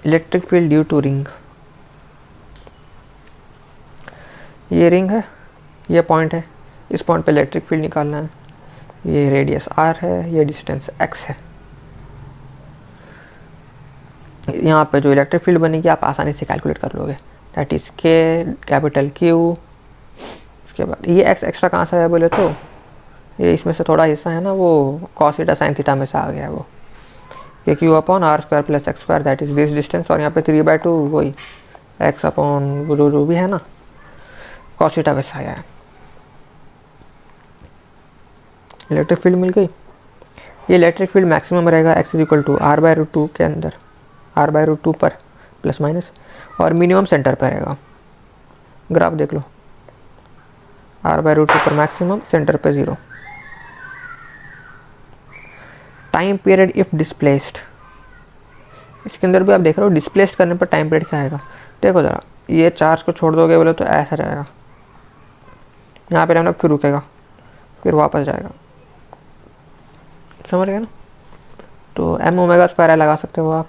Electric field due to ring, ये ring है, ये पॉइंट है, इस पॉइंट पे इलेक्ट्रिक फील्ड निकालना है, ये रेडियस r है, ये डिस्टेंस x है। यहाँ पे जो इलेक्ट्रिक फील्ड बनेगी आप आसानी से कैलकुलेट कर लोगे, that is k capital Q। उसके बाद ये x एक्स्ट्रा कहाँ से है बोले तो ये इसमें से थोड़ा हिस्सा है ना, वो cos थीटा sin थीटा में से आ गया है वो, ये Q upon r square plus x square that is this distance, और यहाँ पे 3/2 वही x अपॉन रो भी है ना, cos थीटा में से आया है। इलेक्ट्रिक फील्ड मिल गई। ये इलेक्ट्रिक फील्ड मैक्सिमम रहेगा x इक्वल टू r/√2 के अंदर, r/√2 पर प्लस माइनस, और मिनिमम सेंटर पर रहेगा। ग्राफ देख लो, r/√2 पर मैक्सिमम, सेंटर पे 0। टाइम पीरियड इफ डिस्प्लेस्ड, इसके अंदर भी आप देख रहे हो डिस्प्लेस्ड करने पर टाइम पीरियड क्या आएगा। देखो ज़रा, ये चार्ज को छोड़ दोगे बोले तो ऐसा रहेगा, यहाँ पे रहना, फिर रुकेगा, फिर वापस जाएगा, समझ गए ना। तो m⍵² लगा सकते हो आप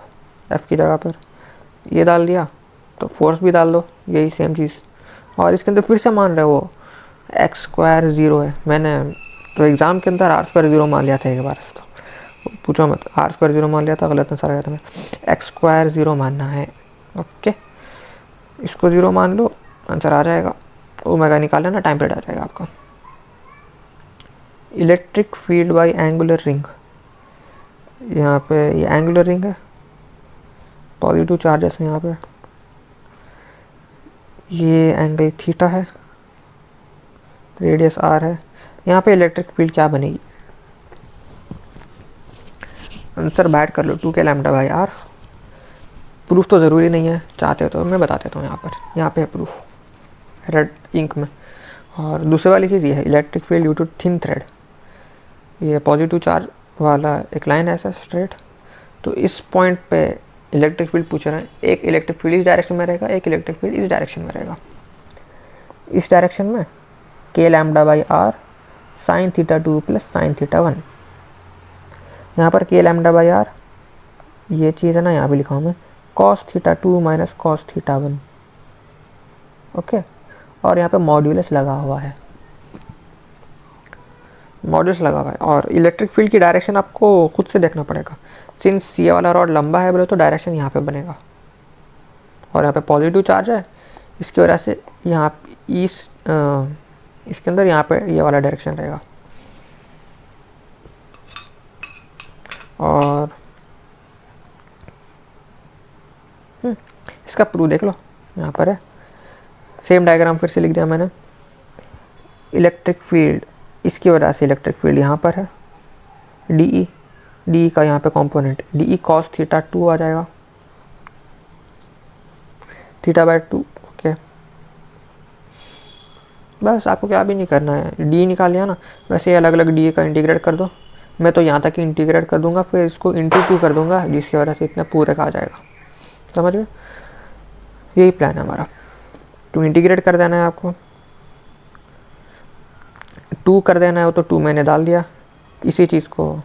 f की जगह पर, ये डाल दिया तो फोर्स भी डाल दो, यही सेम चीज़। और इसके अंदर फिर से मान रहे हो x² 0 है, मैंने तो एग्ज़ाम के अंदर r² 0 मान लिया था एक बार, तो पूछो मत, r² 0 मान लिया था, गलत आंसर आया था मैं, x² 0 मानना है। ओके, इसको 0 मान लो, आंसर आ जाएगा, ओमेगा निकाल लेना, टाइम पीरियड आ जाएगा आपका। Electric field by angular ring, यहाँ पे ये एंगुलर रिंग है, पॉजिटिव चार्जेस है यहाँ पे, ये एंगल थीटा है, रेडियस r है। यहाँ पे इलेक्ट्रिक फील्ड क्या बनेगी, आंसर बैठ कर लो 2k λ/r। प्रूफ तो ज़रूरी नहीं है, चाहते हो तो मैं बता देता हूँ। यहाँ पे है प्रूफ रेड इंक में। और दूसरी वाली चीज़ ये है, electric field due to thin thread, ये पॉजिटिव चार्ज वाला एक लाइन है ऐसा स्ट्रेट, तो इस पॉइंट पे इलेक्ट्रिक फील्ड पूछ रहे हैं, एक इलेक्ट्रिक फील्ड इस डायरेक्शन में रहेगा, एक इलेक्ट्रिक फील्ड इस डायरेक्शन में रहेगा। इस डायरेक्शन में k λ/r sin θ2 plus sin θ1, यहाँ पर k λ/r ये चीज़ है ना, यहाँ भी लिखा हूँ मैं, cos θ2 माइनस cos θ1। ओके, और यहाँ पे मॉड्यूलस लगा हुआ है, मॉड्यूलस लगा हुआ है। और इलेक्ट्रिक फील्ड की डायरेक्शन आपको खुद से देखना पड़ेगा, सिंस ये वाला रॉड लंबा है बोले तो डायरेक्शन यहाँ पे बनेगा, और यहाँ पे पॉजिटिव चार्ज है, इसकी वजह से यहाँ इसके अंदर यहाँ पे ये वाला डायरेक्शन रहेगा। और इसका प्रूफ देख लो, यहाँ पर है, सेम डायग्राम फिर से लिख दिया मैंने। इलेक्ट्रिक फील्ड, इसकी वजह से इलेक्ट्रिक फील्ड यहाँ पर है, डी का यहाँ पे कंपोनेंट डी cos θ2 आ जाएगा, θ/2। ओके, बस आपको क्या भी नहीं करना है, डी निकाल लिया ना, वैसे अलग अलग डी का इंटीग्रेट कर दो। मैं तो यहाँ तक ही इंटीग्रेट कर दूंगा, फिर इसको इंटू 2 कर दूंगा, जिसकी वजह से इतना पूरे का आ जाएगा। समझ गए, यही प्लान है हमारा। टू इंटीग्रेट कर देना है आपको, 2 कर देना है, वो तो 2 मैंने डाल दिया, इसी चीज़ को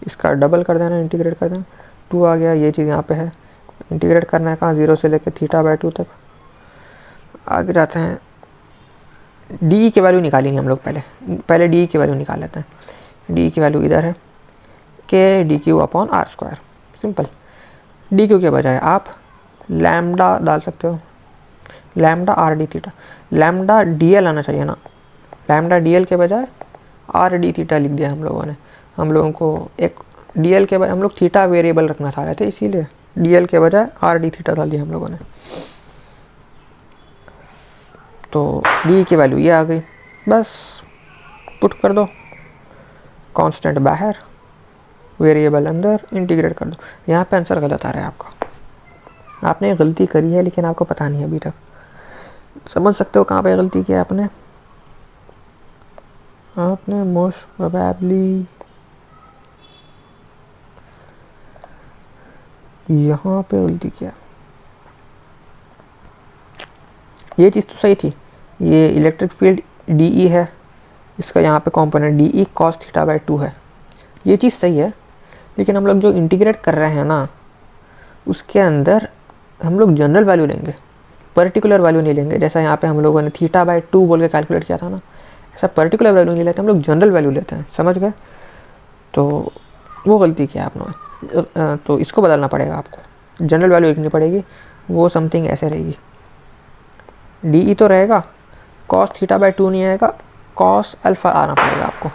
इसका डबल कर देना, इंटीग्रेट कर देना, 2 आ गया, ये चीज़ यहाँ पे है, इंटीग्रेट करना है कहाँ, 0 से लेकर θ/2 तक। आगे जाते हैं, डी की वैल्यू निकालेंगे हम लोग, पहले डी की वैल्यू निकाल लेते हैं। डी की वैल्यू इधर है, k dq/r², simple. D Q के बजाय आप लैम्डा डाल सकते हो, lambda r d theta, lambda dl आना चाहिए ना, लैम्डा dl के बजाय r d थीटा लिख दिया हम लोगों ने। हम लोगों को एक dl के बजाय हम लोग थीटा वेरिएबल रखना चाह रहे थे, इसीलिए dl के बजाय r d थीटा डाल दिया हम लोगों ने। तो d की वैल्यू ये आ गई, बस पुट कर दो, कांस्टेंट बाहर, वेरिएबल अंदर, इंटीग्रेट कर दो। यहाँ पे आंसर गलत आ रहा है आपका, आपने गलती करी है लेकिन आपको पता नहीं अभी तक। समझ सकते हो कहाँ पे गलती की है आपने मोस्ट प्रोबेबली यहाँ पे गलती किया। ये चीज़ तो सही थी, ये इलेक्ट्रिक फील्ड DE है, इसका यहाँ पे कंपोनेंट DE cos θ/2 है, ये चीज़ सही है। लेकिन हम लोग जो इंटीग्रेट कर रहे हैं ना, उसके अंदर हम लोग जनरल वैल्यू लेंगे, पर्टिकुलर वैल्यू नहीं लेंगे। जैसा यहाँ पे हम लोगों ने θ/2 बोल के कैलकुलेट किया था ना, ऐसा पर्टिकुलर वैल्यू नहीं लेते, हम लोग जनरल वैल्यू लेते हैं, समझ गए। तो वो गलती किया आपने, तो इसको बदलना पड़ेगा आपको, जनरल वैल्यू लिखनी पड़ेगी। वो समथिंग ऐसे रहेगी, डी तो रहेगा, कॉस θ/2 नहीं आएगा, कॉस अल्फ़ा आना पड़ेगा आपको,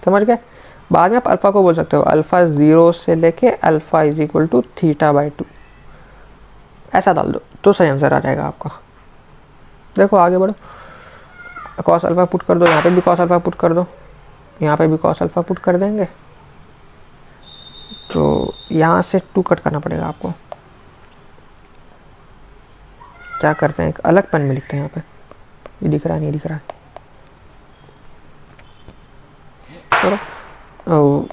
समझ गए। बाद में आप अल्फ़ा को बोल सकते हो, अल्फ़ा 0 से लेके अल्फ़ा इज इक्वल टू θ/2, ऐसा डाल दो तो सही आंसर आ जाएगा आपका। देखो आगे बढ़ो, कॉस अल्फ़ा पुट कर दो, यहाँ पे भी कॉस अल्फ़ा पुट कर दो, यहाँ पे भी कॉस अल्फ़ा पुट कर देंगे। तो यहाँ से 2 कट करना पड़ेगा आपको। क्या करते हैं, एक अलग पेन में लिखते हैं। यहाँ पे ये दिख रहा है, नहीं दिख रहा है, चलो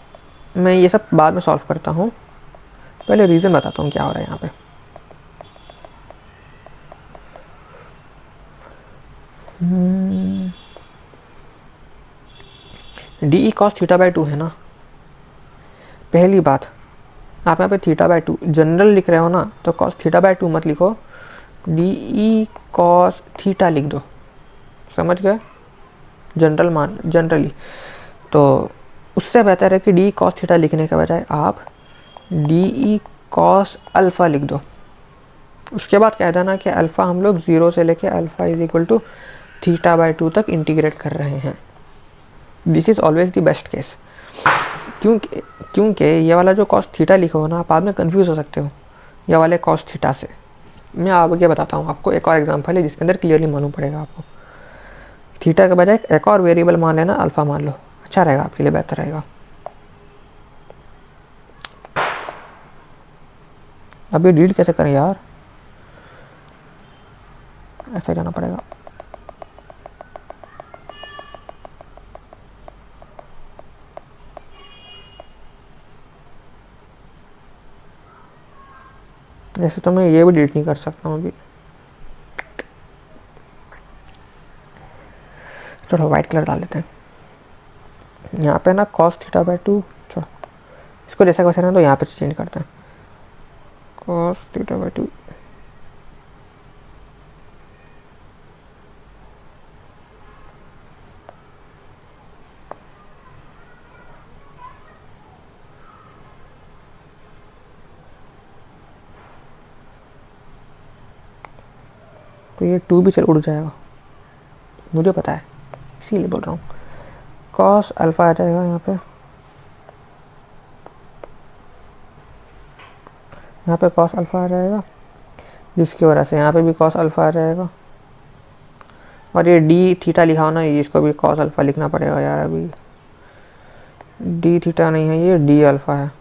मैं ये सब बाद में सॉल्व करता हूँ, पहले रीज़न बताता हूँ क्या हो रहा है यहाँ पे। डी ई कॉस θ/2 है ना। पहली बात, आप यहाँ पे θ/2 जनरल लिख रहे हो ना, तो कॉस θ/2 मत लिखो, डी ई कॉस थीटा लिख दो, समझ गए, जनरली। तो उससे बेहतर है कि डी कॉस थीटा लिखने के बजाय आप डी ई कॉस अल्फ़ा लिख दो। उसके बाद कह देना कि अल्फ़ा हम लोग 0 से लेके अल्फ़ा इज इक्वल टू θ/2 तक इंटीग्रेट कर रहे हैं। This is always the best case, क्योंकि ये वाला जो कॉस थीटा लिखा हो ना, आप बाद में कन्फ्यूज़ हो सकते हो ये वाले कॉस थीटा से। मैं आगे बताता हूँ आपको, एक और एग्जांपल है जिसके अंदर क्लियरली मालूम पड़ेगा आपको। थीटा के बजाय एक और वेरिएबल मान लेना, अल्फ़ा मान लो, अच्छा रहेगा आपके लिए, बेहतर रहेगा। अब ये डिलीट कैसे करें यार, ऐसे जाना पड़ेगा। जैसे तो मैं ये भी डिलीट नहीं कर सकता हूँ अभी, चलो वाइट कलर डाल देते हैं। यहाँ पे ना कॉस θ/2, चलो इसको जैसा वैसे रहना, तो यहाँ पे चेंज करते हैं, कॉस θ/2। तो ये 2 भी चल उड़ जाएगा, मुझे पता है, इसीलिए बोल रहा हूँ। कॉस अल्फ़ा आ जाएगा यहाँ पे, यहाँ पे कॉस अल्फ़ा आ जाएगा, जिसकी वजह से यहाँ पे भी कॉस अल्फ़ा आ जाएगा। और ये डी थीटा लिखा हो ना, इसको भी कॉस अल्फ़ा लिखना पड़ेगा यार। अभी डी थीटा नहीं है, ये डी अल्फ़ा है,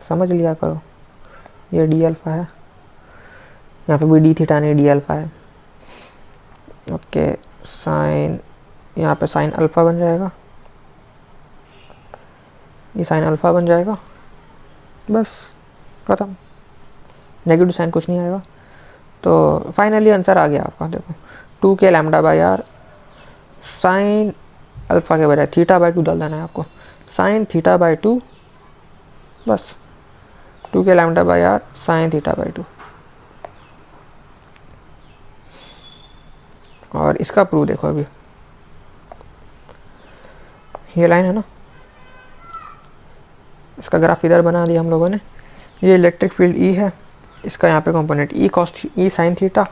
समझ लिया करो, ये डी अल्फ़ा है। यहाँ पे भी डी थीटा नहीं, डी अल्फ़ा है। ओके, साइन, यहाँ पे साइन अल्फ़ा बन जाएगा, ये साइन अल्फ़ा बन जाएगा, बस खत्म, नेगेटिव साइन कुछ नहीं आएगा। तो फाइनली आंसर आ गया आपका। देखो 2k λ/r साइन अल्फ़ा के बजाय θ/2 डाल देना है आपको, साइन θ/2, बस 2k λ/r साइन θ/2। और इसका प्रूफ देखो, अभी ये लाइन है ना, इसका ग्राफ इधर बना दिया हम लोगों ने। ये इलेक्ट्रिक फील्ड ई है, इसका यहाँ पे कंपोनेंट ई साइन थीटा।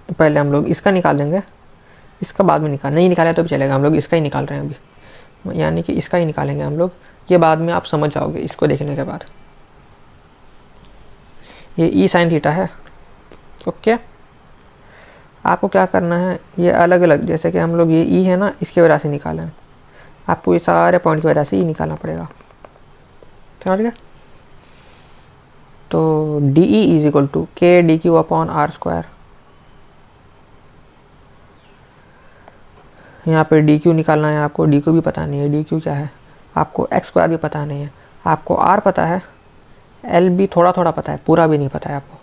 पहले हम लोग इसका निकाल देंगे, इसका बाद में नहीं निकाला तो भी चलेगा, हम लोग इसका ही निकाल रहे हैं अभी, यानी कि इसका ही निकालेंगे हम लोग। ये बाद में आप समझ जाओगे इसको देखने के बाद। ये ई साइन थीटा है, ओके। आपको क्या करना है, ये अलग अलग, जैसे कि हम लोग ये ई है ना, इसकी वजह से निकालें, आपको ये सारे पॉइंट की वजह से ई निकालना पड़ेगा, समझ गए। तो D E is equal to K D Q upon R square. यहाँ पे डी क्यू निकालना है आपको, डी क्यू भी पता नहीं है, डी क्यू क्या है, आपको एक्स स्क्वायर भी पता नहीं है, आपको आर पता है, एल भी थोड़ा थोड़ा पता है, पूरा भी नहीं पता है आपको।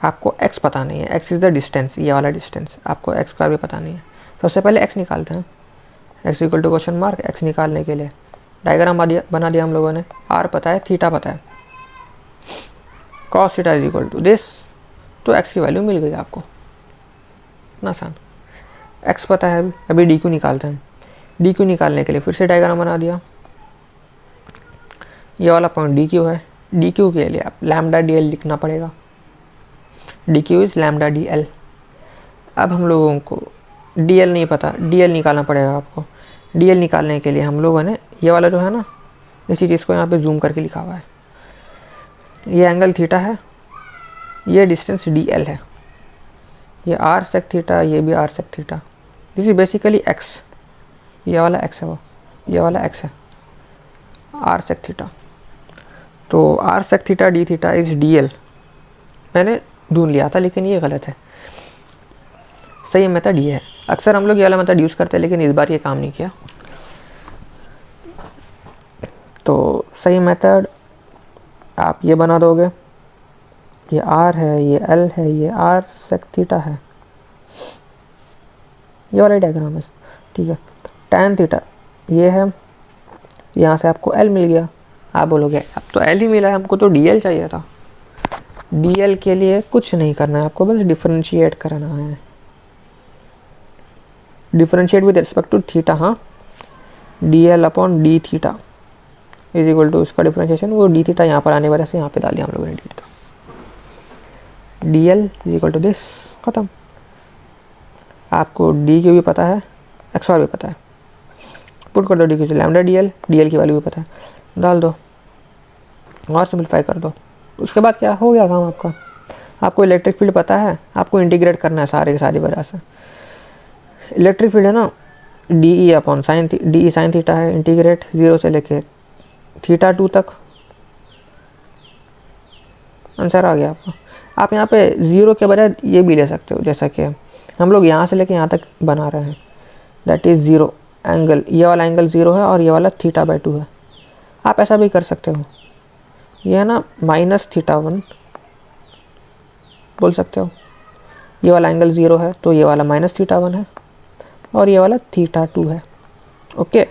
आपको एक्स पता नहीं है, एक्स इज़ द डिस्टेंस, ये वाला डिस्टेंस, आपको एक्स स्क्वायर भी पता नहीं है। सबसे पहले एक्स निकालते हैं, X equal to question mark. X निकालने के लिए डायग्राम बना दिया हम लोगों ने, आर पता है, थीटा पता है, cos theta is equal to this, तो एक्स की वैल्यू मिल गई आपको, इतना आसान। एक्स पता है, अभी डी क्यू निकालते हैं। डी क्यू निकालने के लिए फिर से डायग्राम बना दिया, ये वाला पॉइंट डी क्यू है, डी क्यू के लिए आप लैम्डा डी एल लिखना पड़ेगा, D Q is lambda D L. अब हम लोगों को डी एल नहीं पता, डी एल निकालना पड़ेगा आपको। डी एल निकालने के लिए हम लोगों ने ये वाला जो है ना, इसी चीज़ को यहाँ पे जूम करके लिखा हुआ है, ये एंगल थीटा है, ये डिस्टेंस डी एल है, ये आर सेक थीटा, ये भी R sec theta, this is basically X, ये वाला एक्स है, वो ये वाला एक्स है, आर सेक थीटा। तो R sec theta D theta is D L, मैंने ढूंढ लिया था लेकिन ये गलत है, सही मेथड ये है। अक्सर हम लोग ये वाला मेथड यूज़ करते हैं लेकिन इस बार ये काम नहीं किया। तो सही मेथड आप ये बना दोगे, ये आर है, ये एल है, ये आर सेक थीटा है, ये वाला डायग्राम है, ठीक है। टैन थीटा ये है, यहाँ से आपको एल मिल गया। आप बोलोगे अब तो एल ही मिला है, हमको तो डी एल चाहिए था। डी एल के लिए कुछ नहीं करना है आपको, बस डिफरेंशिएट करना है, differentiate with respect to theta. हाँ, D L upon D theta is equal to, इसका डिफरेंशिएशन वो डी थीटा यहाँ पर आने वाले से यहाँ पे डाल दिया हम लोगों ने D theta, D L is equal to this, खत्म। आपको डी क्यू भी पता है, एक्स आर भी पता है, पुट कर दो डी क्यू से लैम्डा डी एल की वैल्यू भी पता है, डाल दो और सिंप्लीफाई कर दो। उसके बाद क्या हो गया काम आपका, आपको इलेक्ट्रिक फील्ड पता है, आपको इंटीग्रेट करना है सारे की सारी वजह से। इलेक्ट्रिक फील्ड है ना, D E upon sine, D E sine theta है, इंटीग्रेट 0 से लेके थीटा 2 तक, आंसर आ गया आपका। आप यहाँ पे 0 के बजाय ये भी ले सकते हो, जैसा कि हम लोग यहाँ से लेके यहाँ तक बना रहे हैं, दैट इज़ 0 एंगल, ये वाला एंगल 0 है और ये वाला थीटा बाई 2 है। आप ऐसा भी कर सकते हो, ये है ना माइनस थीटा 1 बोल सकते हो, ये वाला एंगल 0 है तो ये वाला माइनस थीटा 1 है और ये वाला थीटा 2 है, ओके।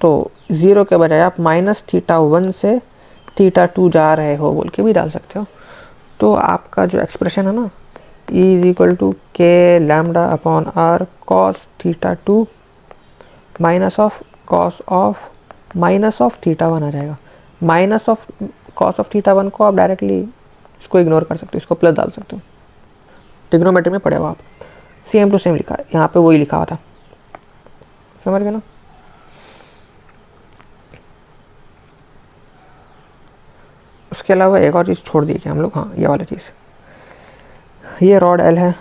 तो 0 के बजाय आप माइनस थीटा 1 से थीटा 2 जा रहे हो बोल के भी डाल सकते हो। तो आपका जो एक्सप्रेशन है ना, E is equal to K lambda upon R cos theta 2 minus of cos of minus of theta 1 आ जाएगा। Minus of cos of theta 1 को आप डायरेक्टली इसको इग्नोर कर सकते हो, इसको प्लस डाल सकते हो, ट्रिग्नोमेट्री में पढ़े हो आप, सेम टू सेम लिखा है यहाँ पे, वही लिखा हुआ था, समझ गए ना। उसके अलावा एक और चीज़ छोड़ दी हम लोग, हाँ ये वाली चीज़, ये रॉड एल है,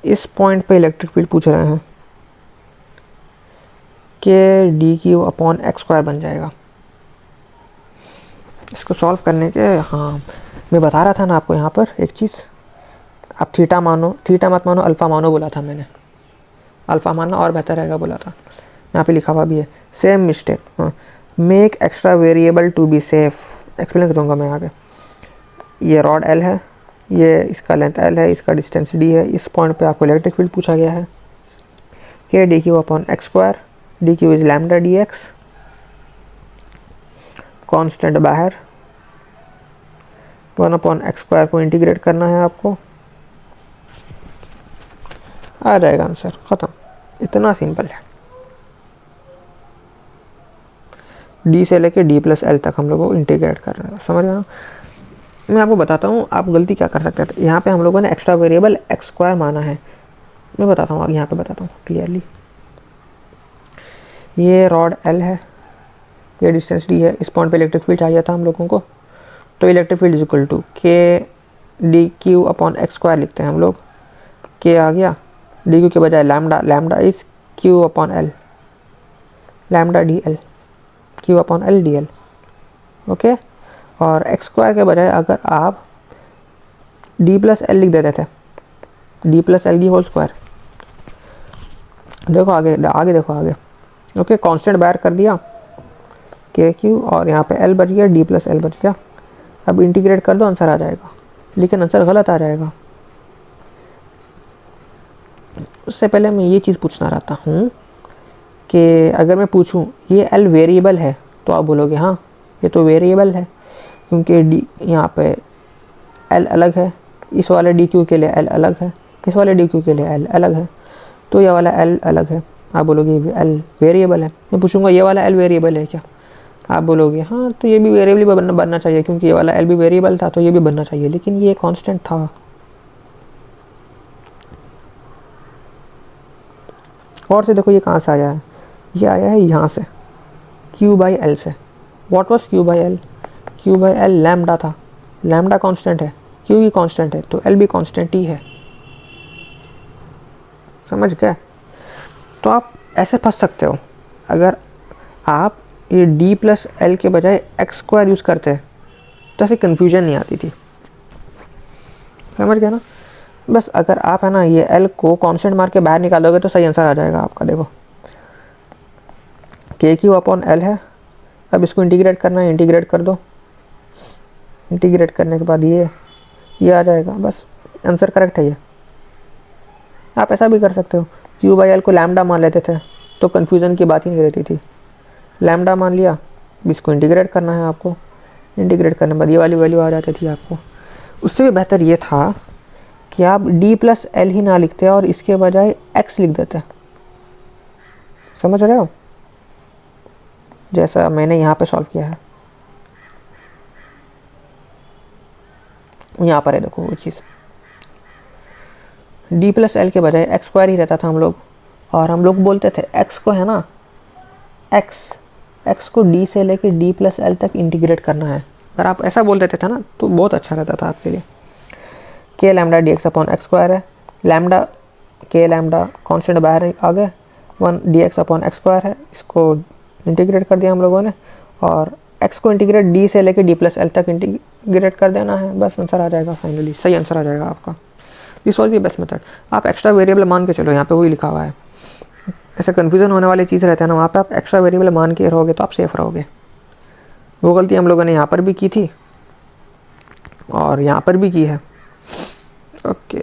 इस पॉइंट पे इलेक्ट्रिक फील्ड पूछ रहे हैं कि D Q upon X square बन जाएगा। इसको सॉल्व करने के, हाँ मैं बता रहा था ना आपको यहाँ पर एक चीज़, आप थीटा मानो, थीटा मत मानो, अल्फ़ा मानो बोला था मैंने, अल्फ़ा मानना और बेहतर रहेगा बोला था, यहाँ पे लिखा हुआ भी है सेम मिस्टेक। हाँ, make extra variable to be safe, explain करूँगा मैं आगे। ये रॉड एल है, ये इसका लेंथ एल है, इसका डिस्टेंस डी है, इस पॉइंट पे आपको इलेक्ट्रिक फील्ड पूछा गया है कि D Q upon X square, D Q is lambda D x, constant बाहर, 1 अपॉन एक्स स्क्वायर को इंटीग्रेट करना है आपको, आ जाएगा आंसर, खत्म, इतना सिंपल है। डी से लेके डी प्लस एल तक हम लोगों को इंटीग्रेट करना है, समझ गए। मैं आपको बताता हूँ आप गलती क्या कर सकते थे, यहाँ पे हम लोगों ने एक्स्ट्रा वेरिएबल एक्स स्क्वायर माना है, मैं बताता हूँ, अब यहाँ पे बताता हूँ क्लियरली। ये रॉड एल है, ये डिस्टेंस डी है, इस पॉइंट पे इलेक्ट्रिक फील्ड चाहिए था हम लोगों को, तो electric field is equal to K D Q upon X square लिखते हैं हम लोग, के आ गया, डी क्यू के बजाय lambda, lambda is Q upon L, lambda D L, Q upon L D L, okay. और एक्स स्क्वायर के बजाय अगर आप डी प्लस एल लिख देते थे, डी प्लस एल की होल स्क्वायर, देखो आगे आगे देखो आगे, ओके, कांस्टेंट बाहर कर दिया के क्यू और यहाँ पे एल बच गया, डी प्लस एल बच गया। अब इंटीग्रेट कर दो, आंसर आ जाएगा, लेकिन आंसर गलत आ जाएगा। उससे पहले मैं ये चीज़ पूछना चाहता हूँ कि अगर मैं पूछूं ये एल वेरिएबल है तो आप बोलोगे हाँ ये तो वेरिएबल है, क्योंकि डी यहाँ पे एल अलग है, इस वाले डी क्यू के लिए एल अलग है, इस वाले डी क्यू के लिए एल अलग है, तो ये वाला एल अलग है, आप बोलोगे एल वेरिएबल है। मैं पूछूंगा ये वाला एल वेरिएबल है क्या, आप बोलोगे हाँ तो ये भी वेरिएबल बनना चाहिए, क्योंकि ये वाला एल भी वेरिएबल था तो ये भी बनना चाहिए, लेकिन ये कांस्टेंट था। और से देखो ये कहाँ से आया है, ये आया है यहाँ से Q बाई एल से। What was Q by L, Q by L lambda था, लैम्डा कांस्टेंट है, Q भी कांस्टेंट है, तो L भी कांस्टेंट ही है। समझ गए? तो आप ऐसे फंस सकते हो अगर आप ये d प्लस एल के बजाय एक्स स्क्वायर यूज़ करते हैं तो ऐसे कन्फ्यूजन नहीं आती थी। समझ गए ना? बस अगर आप है ना ये एल को कांस्टेंट मार के बाहर निकालोगे तो सही आंसर आ जाएगा आपका। देखो के क्यू अपॉन एल है, अब इसको इंटीग्रेट करना है, इंटीग्रेट कर दो, इंटीग्रेट करने के बाद ये आ जाएगा, बस आंसर करेक्ट है ये। आप ऐसा भी कर सकते हो, क्यू बाई एल को लैम्डा मान लेते थे तो कन्फ्यूज़न की बात ही नहीं रहती थी। लैम्डा मान लिया, इसको इंटीग्रेट करना है आपको, इंटीग्रेट करने के बाद ये वाली वैल्यू आ जाती थी आपको। उससे भी बेहतर ये था कि आप d प्लस एल ही ना लिखते और इसके बजाय x लिख देते। समझ रहे हो? जैसा मैंने यहाँ पे सॉल्व किया है, यहाँ पर है देखो वो चीज़, d प्लस एल के बजाय एक्स स्क्वायर ही रहता था हम लोग, और हम लोग बोलते थे x को है ना x को d से लेके d प्लस एल तक इंटीग्रेट करना है। अगर आप ऐसा बोल देते थे ना तो बहुत अच्छा रहता था आपके लिए। के lambda D x upon X square है, लैम्डा के लैम्डा कॉन्स्टेंट बाहर आ गए, 1 D x upon X square है, इसको इंटीग्रेट कर दिया हम लोगों ने, और x को इंटीग्रेट d से लेके d प्लस एल तक इंटीग्रेट कर देना है, बस आंसर आ जाएगा। फाइनली सही आंसर आ जाएगा आपका। This was the best method. आप एक्स्ट्रा वेरिएबल मान के चलो, यहाँ पे वही लिखा हुआ है। ऐसे कन्फ्यूजन होने वाली चीज़ रहता है ना, वहाँ पे आप एक्स्ट्रा वेरिएबल मान के रहोगे तो आप सेफ रहोगे। वो गलती हम लोगों ने यहाँ पर भी की थी और यहाँ पर भी की है। ओके।